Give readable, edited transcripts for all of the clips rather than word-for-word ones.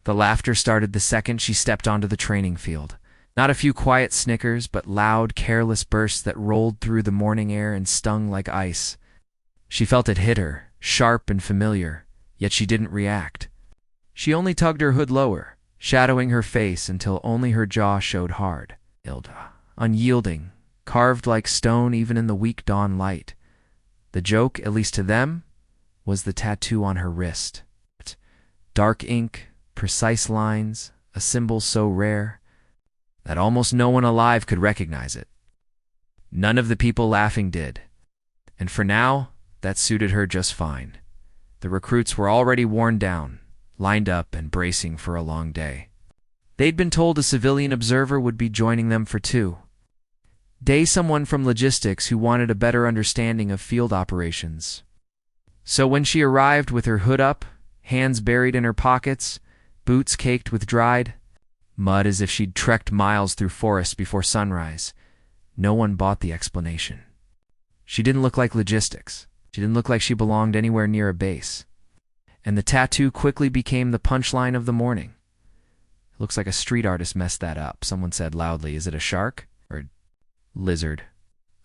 The laughter started the second she stepped onto the training field. Not a few quiet snickers, but loud, careless bursts that rolled through the morning air and stung like ice. She felt it hit her, sharp and familiar, yet she didn't react. She only tugged her hood lower, shadowing her face until only her jaw showed hard, unyielding, carved like stone even in the weak dawn light. The joke, at least to them, was the tattoo on her wrist. Dark ink, precise lines, a symbol so rare that almost no one alive could recognize it. None of the people laughing did, and for now, that suited her just fine. The recruits were already worn down, lined up and bracing for a long day. They'd been told a civilian observer would be joining them for 2 days, someone from logistics who wanted a better understanding of field operations. So when she arrived with her hood up, hands buried in her pockets, boots caked with dried mud as if she'd trekked miles through forests before sunrise, no one bought the explanation. She didn't look like logistics. She didn't look like she belonged anywhere near a base. And the tattoo quickly became the punchline of the morning. It looks like a street artist messed that up, someone said loudly. Is it a shark? Or lizard?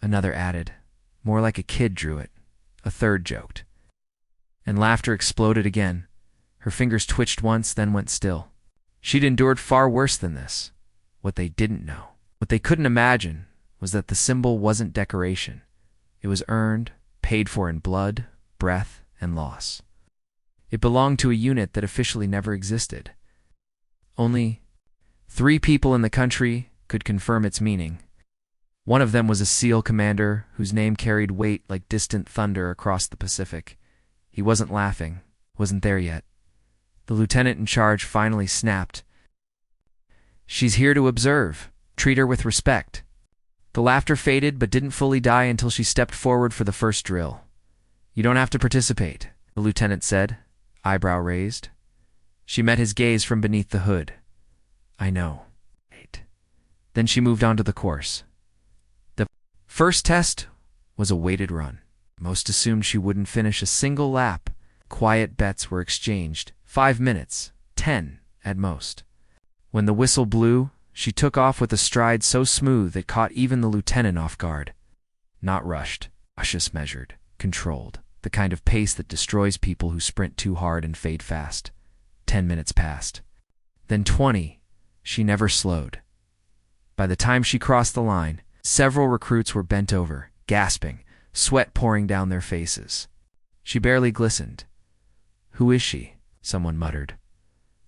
Another added. More like a kid drew it. A third joked. And laughter exploded again. Her fingers twitched once, then went still. She'd endured far worse than this. What they didn't know, what they couldn't imagine, was that the symbol wasn't decoration. It was earned, paid for in blood, breath, and loss. It belonged to a unit that officially never existed. Only 3 people in the country could confirm its meaning. One of them was a SEAL commander whose name carried weight like distant thunder across the Pacific. He wasn't laughing, wasn't there yet. The lieutenant in charge finally snapped. She's here to observe. Treat her with respect. The laughter faded but didn't fully die until she stepped forward for the first drill. You don't have to participate, the lieutenant said, eyebrow raised. She met his gaze from beneath the hood. I know. Then she moved on to the course. The first test was a weighted run. Most assumed she wouldn't finish a single lap. Quiet bets were exchanged. 5 minutes, 10 at most. When the whistle blew, she took off with a stride so smooth it caught even the lieutenant off guard. Not rushed, cautious, measured, controlled, the kind of pace that destroys people who sprint too hard and fade fast. 10 minutes passed. Then 20. She never slowed. By the time she crossed the line, several recruits were bent over, gasping, sweat pouring down their faces. She barely glistened. Who is she? Someone muttered.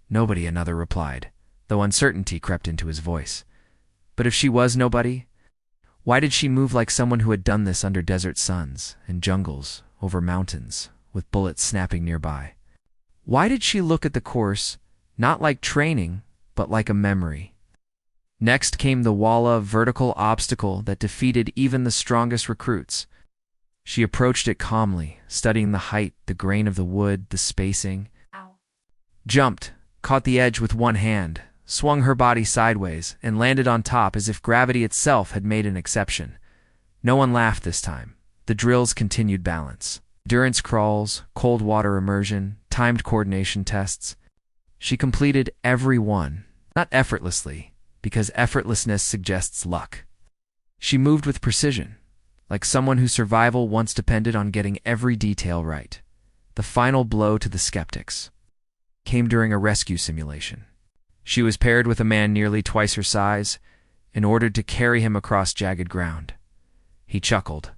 Nobody, another replied, though uncertainty crept into his voice. But if she was nobody, why did she move like someone who had done this under desert suns, in jungles, over mountains, with bullets snapping nearby? Why did she look at the course, not like training, but like a memory? Next came the walla vertical obstacle that defeated even the strongest recruits. She approached it calmly, studying the height, the grain of the wood, the spacing. Jumped, caught the edge with one hand, swung her body sideways, and landed on top as if gravity itself had made an exception. No one laughed this time. The drills continued balance. Endurance crawls, cold water immersion, timed coordination tests. She completed every one, not effortlessly, because effortlessness suggests luck. She moved with precision, like someone whose survival once depended on getting every detail right. The final blow to the skeptics came during a rescue simulation. She was paired with a man nearly twice her size and ordered to carry him across jagged ground. He chuckled.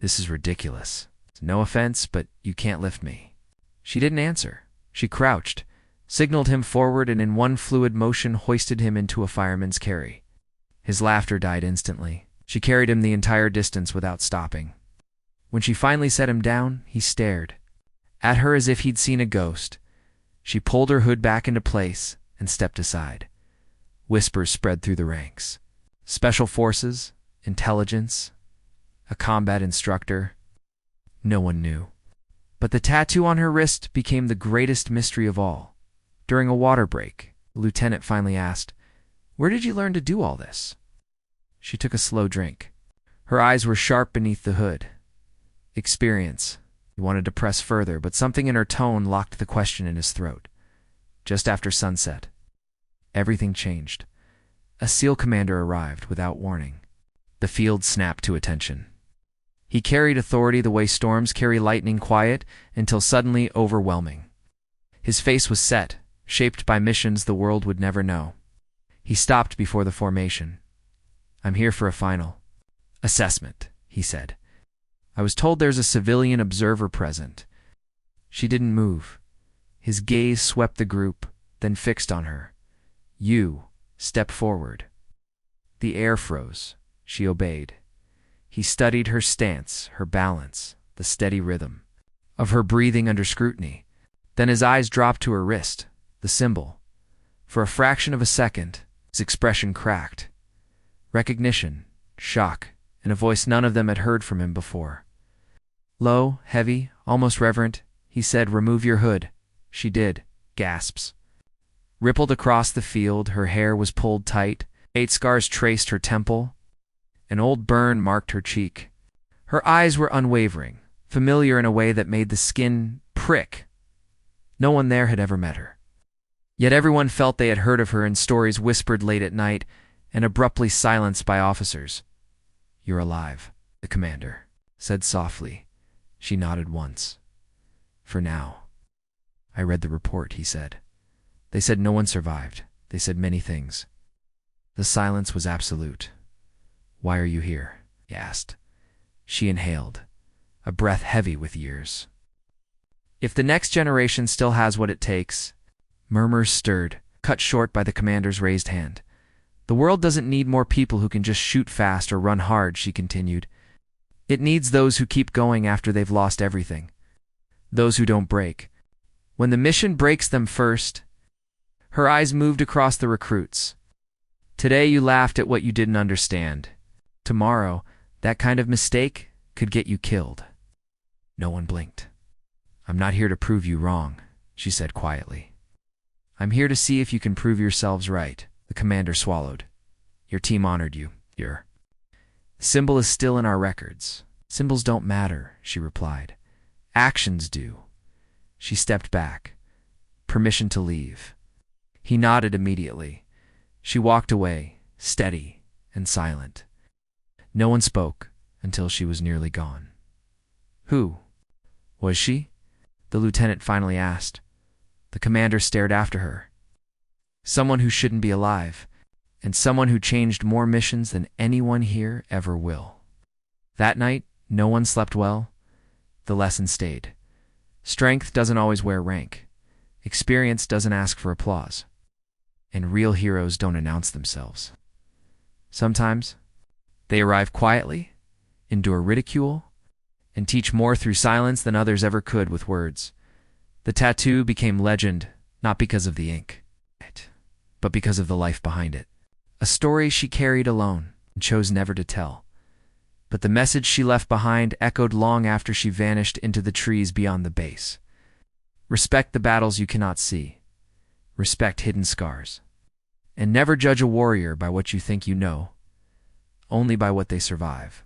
This is ridiculous. No offense, but you can't lift me. She didn't answer. She crouched, signaled him forward, and in one fluid motion hoisted him into a fireman's carry. His laughter died instantly. She carried him the entire distance without stopping. When she finally set him down, he stared at her as if he'd seen a ghost. She pulled her hood back into place and stepped aside. Whispers spread through the ranks. Special forces, intelligence, a combat instructor. No one knew. But the tattoo on her wrist became the greatest mystery of all. During a water break, the lieutenant finally asked, "Where did you learn to do all this?" She took a slow drink. Her eyes were sharp beneath the hood. Experience. He wanted to press further, but something in her tone locked the question in his throat. just after sunset. Everything changed. A SEAL commander arrived without warning. The field snapped to attention. He carried authority the way storms carry lightning, quiet until suddenly overwhelming. His face was set, shaped by missions the world would never know. He stopped before the formation. "I'm here for a final assessment," he said. "I was told there's a civilian observer present." She didn't move. His gaze swept the group, then fixed on her. "You, step forward." The air froze. She obeyed. He studied her stance, her balance, the steady rhythm of her breathing under scrutiny. Then his eyes dropped to her wrist, the symbol. For a fraction of a second, his expression cracked. Recognition, shock, and a voice none of them had heard from him before. Low, heavy, almost reverent, he said, "Remove your hood." She did. Gasps rippled across the field. Her hair was pulled tight. 8 scars traced her temple. An old burn marked her cheek. Her eyes were unwavering, familiar in a way that made the skin prick. No one there had ever met her. Yet everyone felt they had heard of her in stories whispered late at night and abruptly silenced by officers. "You're alive," the commander said softly. She nodded once. "For now." "I read the report," he said. "They said no one survived. They said many things." The silence was absolute. "Why are you here?" he asked. She inhaled, a breath heavy with years. "If the next generation still has what it takes." Murmurs stirred, cut short by the commander's raised hand. "The world doesn't need more people who can just shoot fast or run hard," she continued. "It needs those who keep going after they've lost everything. Those who don't break. When the mission breaks them first." Her eyes moved across the recruits. "Today you laughed at what you didn't understand. Tomorrow, that kind of mistake could get you killed." No one blinked. "I'm not here to prove you wrong," she said quietly. "I'm here to see if you can prove yourselves right." The commander swallowed. "Your team honored you. Your symbol is still in our records." "Symbols don't matter," she replied. "Actions do." She stepped back. "Permission to leave." He nodded immediately. She walked away, steady and silent. No one spoke until she was nearly gone. "Who was she?" the lieutenant finally asked. The commander stared after her. "Someone who shouldn't be alive, and someone who changed more missions than anyone here ever will." That night, no one slept well. The lesson stayed. Strength doesn't always wear rank. Experience doesn't ask for applause. And real heroes don't announce themselves. Sometimes, they arrive quietly, endure ridicule, and teach more through silence than others ever could with words. The tattoo became legend, not because of the ink, but because of the life behind it. A story she carried alone and chose never to tell. But the message she left behind echoed long after she vanished into the trees beyond the base. Respect the battles you cannot see. Respect hidden scars. And never judge a warrior by what you think you know, only by what they survive.